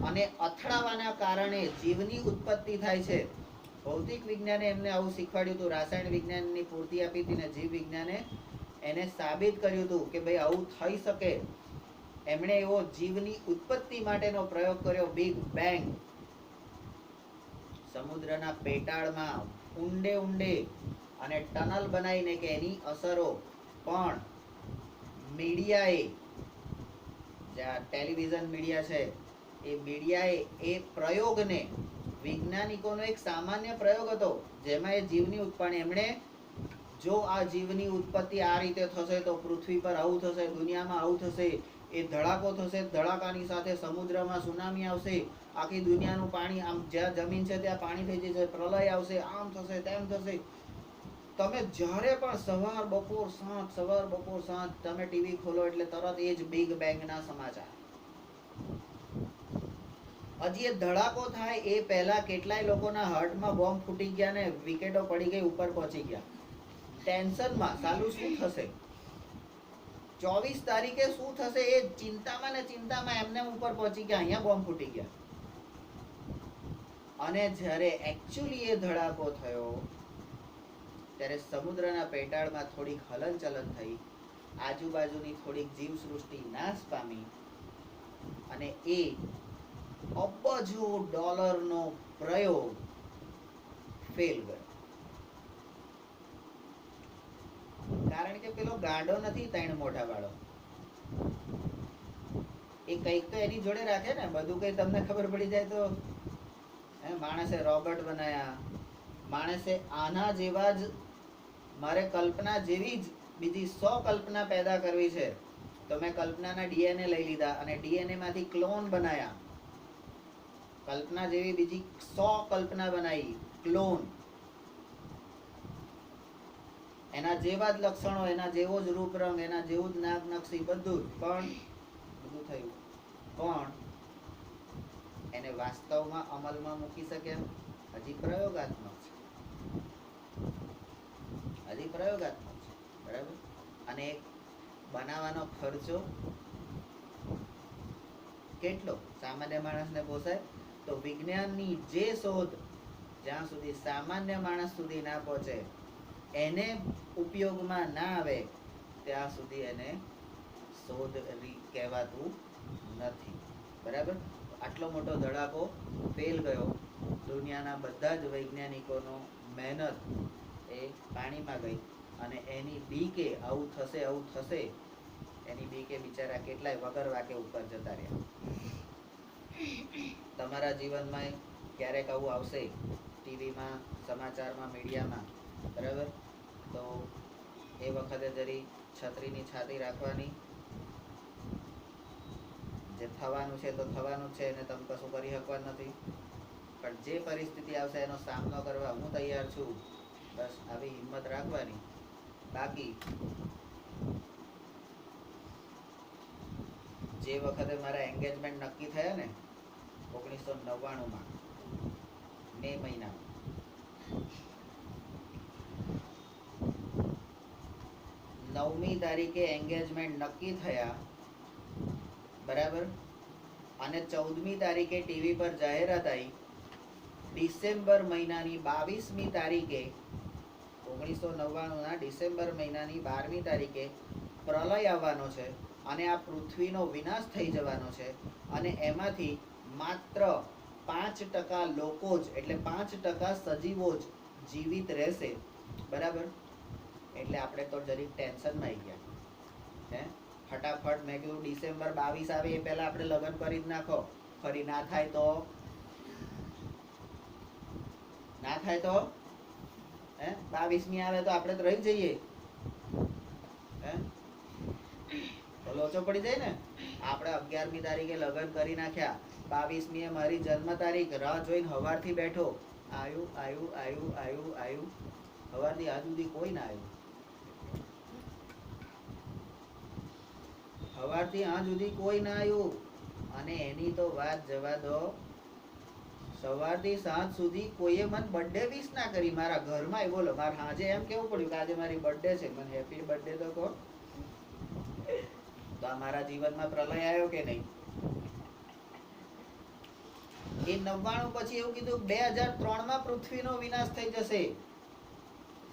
અને અથડાવાના કારણે જીવની ઉત્પત્તિ થાય છે. ભૌતિક વિજ્ઞાને એમને આવું શીખવાડ્યું હતું, રાસાયણ વિજ્ઞાનની પૂર્તિ આપી હતી ને જીવ વિજ્ઞાને એને સાબિત કર્યું હતું કે ભાઈ આવું થઈ શકે. એમણે એવો જીવની ઉત્પત્તિ માટેનો પ્રયોગ કર્યો, બિગ બેંગ. સમુદ્રના પેટાળમાં ઊંડે ઊંડે અને ટનલ બનાવીને કે એની અસરો પણ મીડિયાએ, જ્યાં ટેલિવિઝન મીડિયા છે એ મીડિયાએ એ પ્રયોગને, વૈજ્ઞાનિકોનો એક સામાન્ય પ્રયોગ હતો જેમાં એ જીવની ઉત્પત્તિ, એમણે જો આ જીવની ઉત્પત્તિ આ રીતે થશે તો પૃથ્વી પર આવું થશે, દુનિયામાં આવું થશે, એ ધડાકો થશે, ધડાકાની સાથે સમુદ્રમાં સુનામી આવશે, આખી દુનિયાનું પાણી, આમ જ્યાં જમીન છે ત્યાં પાણી થઈ જશે, પ્રલય આવશે, આમ થશે તેમ થશે. તમે જ્યારે પણ સવાર બપોર સાંજ તમે ટીવી ખોલો એટલે તરત એ જ બિગ બેંગના સમાચાર. હજી એ ધડાકો થાય એ પહેલા કેટલાય લોકોના હાર્ટમાં બોમ્બ ફૂટી ગયા ને વિકેટો પડી ગઈ, ઉપર પહોંચી ગયા ટેન્શનમાં. સાલું શું થશે 24 તારીખે શું થશે એ ચિંતામાં ને ચિંતામાં એમને ઉપર પહોંચી ગયા, અહીંયા બોમ્બ ફૂટી ગયા. અને જ્યારે એકચ્યુઅલી એ ધડાકો થયો ત્યારે સમુદ્રના પેટાળમાં થોડીક હલનચલન થઈ, આજુબાજુની થોડીક જીવસૃષ્ટિ નાશ પામી અને એ અબજો ડોલરનો પ્રયોગ ફેલ ગયો. કારણ કે પેલો ગાંડો નથી 3 મોઢા વાળો, એ કંઈક તો એની જોડે રાખે ને, બધું કઈ તમને ખબર પડી જાય તો. માણસે રોબોટ બનાયા, માણસે આના જેવા જ, મારે કલ્પના જેવી જ બીજી 100 કલ્પના પેદા કરવી છે તો મેં કલ્પનાના ડીએનએ લઈ લીધા અને ડીએનએ માંથી ક્લોન બનાયા. કલ્પના જેવી બીજી 100 કલ્પના બનાવી, ક્લોન. એના જેવા જ લક્ષણો, એના જેવો જ રૂપ રંગ, એના જેવું જ નાક નકશી, બધું જ. પણ બધું થયું, પણ એને વાસ્તવમાં અમલમાં મૂકી શકે એમ હજી પ્રયોગાત્મક છે, હજી પ્રયોગાત્મક છે. બરાબર. અને બનાવવાનો ખર્ચો કેટલો સામાન્ય માણસને પોસાય? તો વિજ્ઞાનની જે શોધ જ્યાં સુધી સામાન્ય માણસ સુધી ના પહોંચે, એને ઉપયોગમાં ના આવે ત્યાં સુધી એને શોધ કહેવાતું નથી. બરાબર. આટલો મોટો ધડાકો ફેલ ગયો, દુનિયાના બધા જ વૈજ્ઞાનિકોનો મહેનત એ પાણીમાં ગઈ અને એની બીકે આવું થશે એની બીકે બિચારા કેટલાય વગર વાકે ઉપર જતા રહ્યા. તમારા જીવનમાં ક્યારેક આવું આવશે, ટીવીમાં, સમાચારમાં, મીડિયામાં. બરાબર. તો એ વખતે જરી છત્રીની છાતી રાખવાની. જે થવાનું છે તો થવાનું છે, એને તમે કશું કરી શકવાનું નથી, પણ જે પરિસ્થિતિ આવશે એનો સામનો કરવા હું તૈયાર છું, બસ આવી હિંમત રાખવાની. બાકી જે વખતે મારા એન્ગેજમેન્ટ નક્કી થયા ને 1999માં મે મહિનામાં, નવમી 13મી તારીખે એન્ગેજમેન્ટ નક્કી થયા, બરાબર, અને 14મી તારીખે ટીવી પર જાહેરાત આવી. ડિસેમ્બર મહિનાની 22મી તારીખે 1999ના ડિસેમ્બર મહિનાની 12મી તારીખે પ્રલય આવવાનો છે અને આ પૃથ્વીનો વિનાશ થઈ જવાનો છે, અને એમાંથી માત્ર 5% લોકો જ, એટલે 5% સજીવો જ જીવિત રહેશે, બરાબર. એટલે આપણે તો જરીક ટેન્શનમાં આવી ગયા હે. ફટાફટ મેં કીધું ડિસેમ્બર 22 આવે એ પહેલા આપણે લગ્ન કરી જ નાખો. ફરી ના થાય તો હે 22મી આવે તો આપણે તો રહી જઈએ હે, તો લોચો પડી જાય ને. આપણે 11મી તારીખે લગ્ન કરી નાખ્યા, 22મીએ મારી જન્મ તારીખ રાહ જોઈને હવારથી બેઠો, આયુ હવારથી આજ સુધી કોઈ ના આવ્યું. સવારથી આજ સુધી કોઈ ના આવ્યું, અને એની તો વાત જવા દો. સવારથી સાંજ સુધી કોઈએ મને બર્થડે વિશ ના કરી મારા ઘરમાં. બોલો, મારે સાંજે એમ કેવું પડ્યું કે આજે મારી બર્થડે છે, મને હેપી બર્થડે તો કહો. તો આ મારા જીવનમાં પ્રલય આવ્યો કે નહીં? એ 99 પછી એવું કીધું 2003માં પૃથ્વીનો વિનાશ થઈ જશે.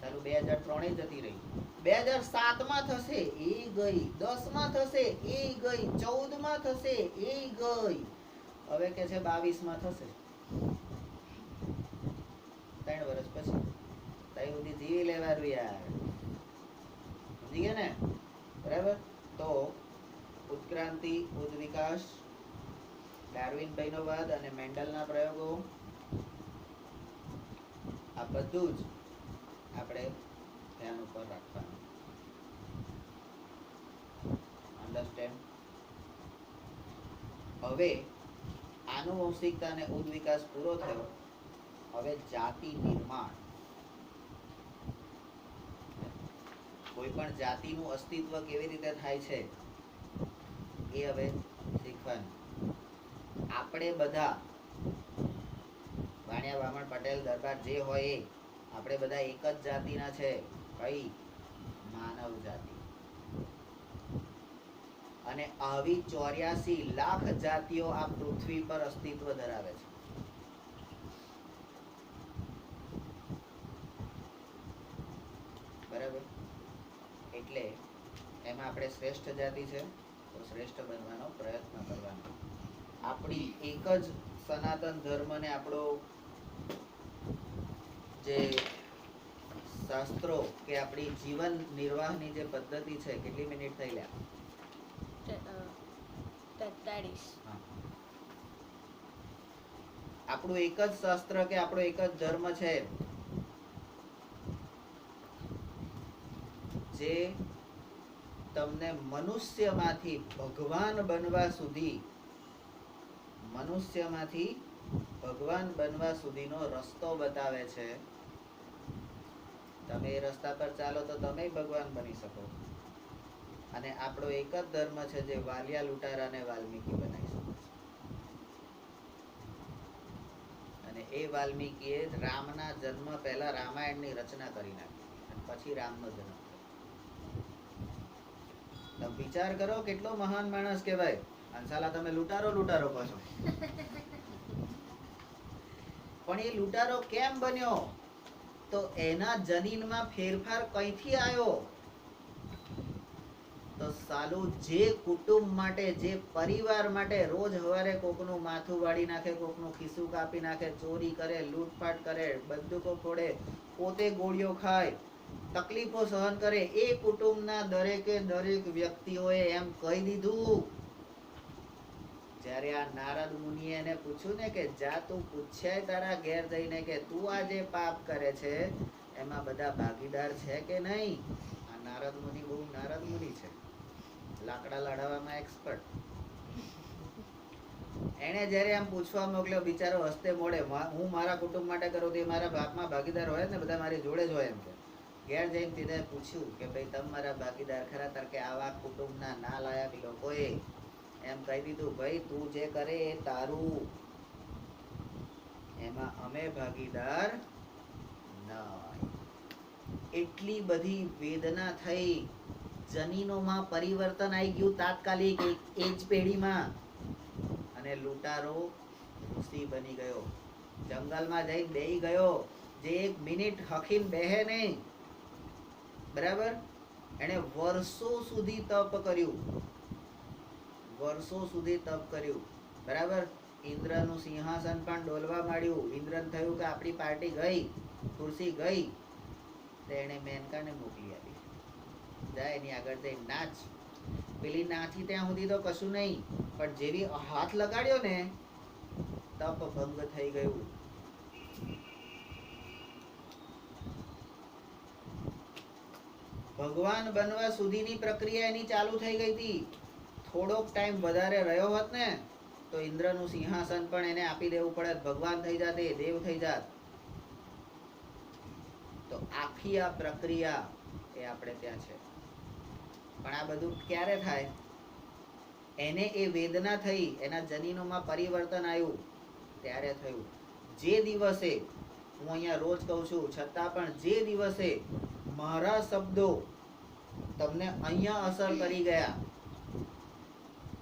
ચાલું 2003 જતી રહી. 2007માં થશે, એ ગઈ. 10માં થશે, એ ગઈ. 14માં થશે, એ ગઈ. હવે કે છે 22માં થશે. 3 વર્ષ પછી ત્યાં સુધી જીવી લેવાનું યાર. સમજી ગયા ને? બરાબર. તો ઉત્ક્રાંતિ, ઉદ્વિકાસ, ડાર્વિનભાઈનો વાદ અને મેન્ડલના પ્રયોગો, આ બધું જ આપણે ધ્યાન ઉપર રાખવાનું. અન્ડરસ્ટેન્ડ? હવે આનુવંશિકતા અને ઉદ્વિકાસ પૂરો થયો. હવે જાતિ નિર્માણ. કોઈ પણ જાતિનું અસ્તિત્વ કેવી રીતે થાય છે એ હવે શીખવાનું. આપણે બધા વાણિયા, બ્રાહ્મણ, પટેલ, દરબાર જે હોય એ આપણે બધા એક જ જાતિના છે. કઈ? માનવ જાતિ. અને આવી 84 લાખ જાતિઓ આ પૃથ્વી પર અસ્તિત્વ ધરાવે છે. બરાબર. એટલે એમાં આપણે શ્રેષ્ઠ જાતિ છે તો શ્રેષ્ઠ બનવાનો પ્રયત્ન કરવાનો. આપણી એક જ સનાતન ધર્મને આપણો જે શાસ્ત્રો કે આપણી જીવન નિર્વાહની જે પદ્ધતિ છે, કેટલી મિનિટ થઈ લ્યા? 43. આપણું એક જ શાસ્ત્ર કે આપણો એક જ ધર્મ છે જે તમને મનુષ્યમાંથી ભગવાન બનવા સુધીનો રસ્તો બતાવે છે. તમે એ રસ્તા પર ચાલો તો તમે ભગવાન બની શકો. અને આપણો એક જ ધર્મ છે જે વાલિયા, લૂંટારાને વાલ્મીકી બનાવી શકે છે. અને એ વાલ્મીકીએ રામના જન્મ પહેલા રામાયણની રચના કરી નાખી અને પછી રામનો જન્મ થયો. તમે વિચાર કરો કેટલો મહાન માણસ કહેવાય. અંસાલા તમે લૂંટારો કહો છો. પણ એ લૂંટારો કેમ બન્યો? તો એના જનીનમાં ફેરફાર કઈથી આવ્યો? તો સાલું જે કુટુંબ માટે, જે પરિવાર માટે રોજ સવારે કોકનું માથું વાળી નાખે, કોકનું ખિસ્સું કાપી નાખે, ચોરી કરે, લૂંટફાટ કરે, બંદૂકો ફોડે, પોતે ગોળીઓ ખાય, તકલીફો સહન કરે, એ કુટુંબના દરેકે દરેક વ્યક્તિઓએ એમ કહી દીધું. જ્યારે આ નારદ મુનિએ એને પૂછ્યું ને કે જા તું પૂછ્યા તારા ઘેર જઈને કે તું આ જે પાપ કરે છે એમાં બધા ભાગીદાર છે કે નહીં? આ નારદ મુનિ બહુ નારદ મુનિ છે, લાકડા લડાવવામાં એક્સપર્ટ. એને જ્યારે આમ પૂછવા મોકલ્યો, બિચારો હસ્તે મોડે, હું મારા કુટુંબ માટે કરું તો મારા બાપમાં ભાગીદાર હોય ને, બધા મારી જોડે જ હોય એમ કે. ઘેર જઈને સીધે પૂછ્યું કે ભાઈ તમે મારા ભાગીદાર ખરા? તાર કે આવા કુટુંબના ના લાયક લોકોએ એમ કહી દીધું, ભાઈ તું જે કરે એ તારું, એમાં અમે ભાગીદાર નહીં. એટલી બધી વેદના થઈ જનીનોમાં પરિવર્તન આવી ગયું તાત્કાલિક એ જ પેઢીમાં, અને લૂંટારો ઋષિ બની ગયો, જંગલમાં જઈ બેહી ગયો, જે 1 મિનિટ હખીને બેહે નહીં, બરાબર. એને વર્ષો સુધી તપ કર્યું, વર્ષો સુધી તપ કર્યું, બરાબર. ઇન્દ્રનું સિંહાસન પણ ડોલવા માંડ્યું. ઇન્દ્રને થયું કે આપણી પાર્ટી ગઈ, ખુરશી ગઈ, તો એને મેનકાને મોકલી આપી, જાય એની આગળ જઈ નાચ. પેલી નાચી ત્યાં સુધી તો કશું નહીં, પણ જેવી હાથ લગાડ્યો ને તપ ભંગ થઈ ગયું. ભગવાન બનવા સુધીની પ્રક્રિયા એની ચાલુ થઈ ગઈ હતી. થોડોક ટાઈમ વધારે રહ્યો હોત ને તો ઇન્દ્રનું સિંહાસન પણ એને આપી દેવું પડે, ભગવાન થઈ જાત, એ દેવ થઈ જાત. તો આખી આ પ્રક્રિયા એ આપણે ત્યાં છે. પણ આ બધું ક્યારે થાય? એને એ વેદના થઈ, એના જનીનોમાં પરિવર્તન આવ્યું ત્યારે થયું. જે દિવસે, હું અહીંયા રોજ કહું છું છતાં પણ, જે દિવસે મારા શબ્દો તમને અહીંયા અસર કરી ગયા,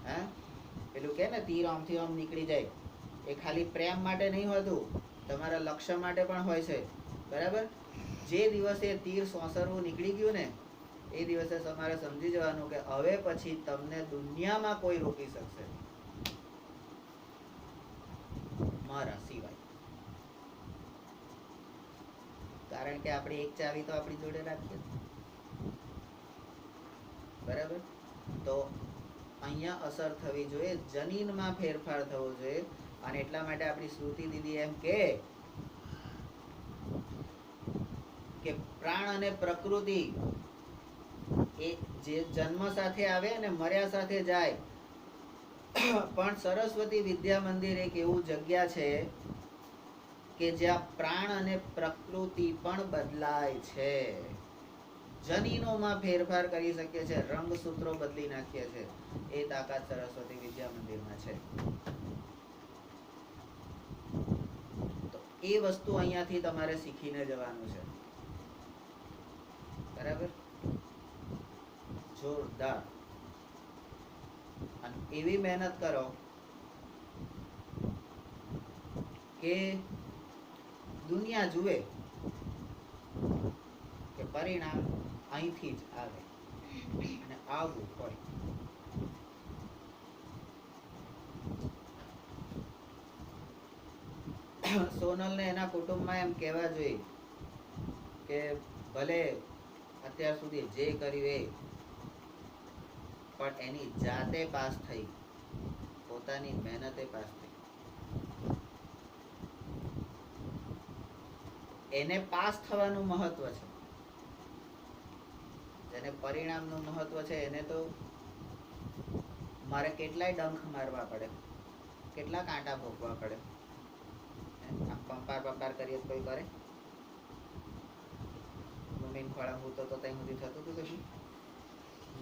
હે, પેલું કે ને તીર આમથી આમ નીકળી જાય, એ ખાલી પ્રેમ માટે નહીં હોતું, તમારા લક્ષ્ય માટે પણ હોય છે, બરાબર. જે દિવસે તીર સોંસરવું નીકળી ગયું ને, એ દિવસે તમારે સમજી જવાનું કે હવે પછી તમને દુનિયામાં કોઈ રોકી શકશે મારા સિવાય. કારણ કે આપણે એક ચાવી તો આપણી જોડે રાખીએ, બરાબર. તો અહીંયા અસર થવી જોઈએ, જનીનમાં ફેરફાર થવો જોઈએ. અને એટલા માટે આપણી શ્રુતિ દીદી એમ કે પ્રાણ અને પ્રકૃતિ એ જે જન્મ સાથે આવે અને મર્યા સાથે જાય, પણ સરસ્વતી વિદ્યા મંદિર એક એવું જગ્યા છે કે જ્યાં પ્રાણ અને પ્રકૃતિ પણ બદલાય છે. જનીનોમાં ફેરફાર કરી શકીએ છે, રંગસૂત્રો બદલી નાખીએ છે. એ તાકાત સરસ્વતી વિદ્યા મંદિરમાં છે. તો એ વસ્તુ અહીંયાથી તમારે શીખીને જવાનું છે, બરાબર. જોરદાર. અને એવી મહેનત કરો કે દુનિયા જુએ કે પરિણામ અહીંથી જ આવે અને આવવું હોય. સોનલને એના કુટુંબમાં એમ કહેવા જોઈએ કે ભલે અત્યાર સુધી જે કર્યું એ, પણ એની જાતે પાસ થઈ, પોતાની મહેનતે પાસ થઈ. એને પાસ થવાનું મહત્વ છે, જેને પરિણામનું મહત્વ છે એને તો મારે કેટલાય ડંખ મારવા પડે, કેટલા કાંટા ભોગવા પડે. પંપાર કરીએ કોઈ કરે? મમ્મીને ખોળા હું તો ત્યાં સુધી થતું હતું કશું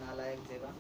નાલાયક જેવા.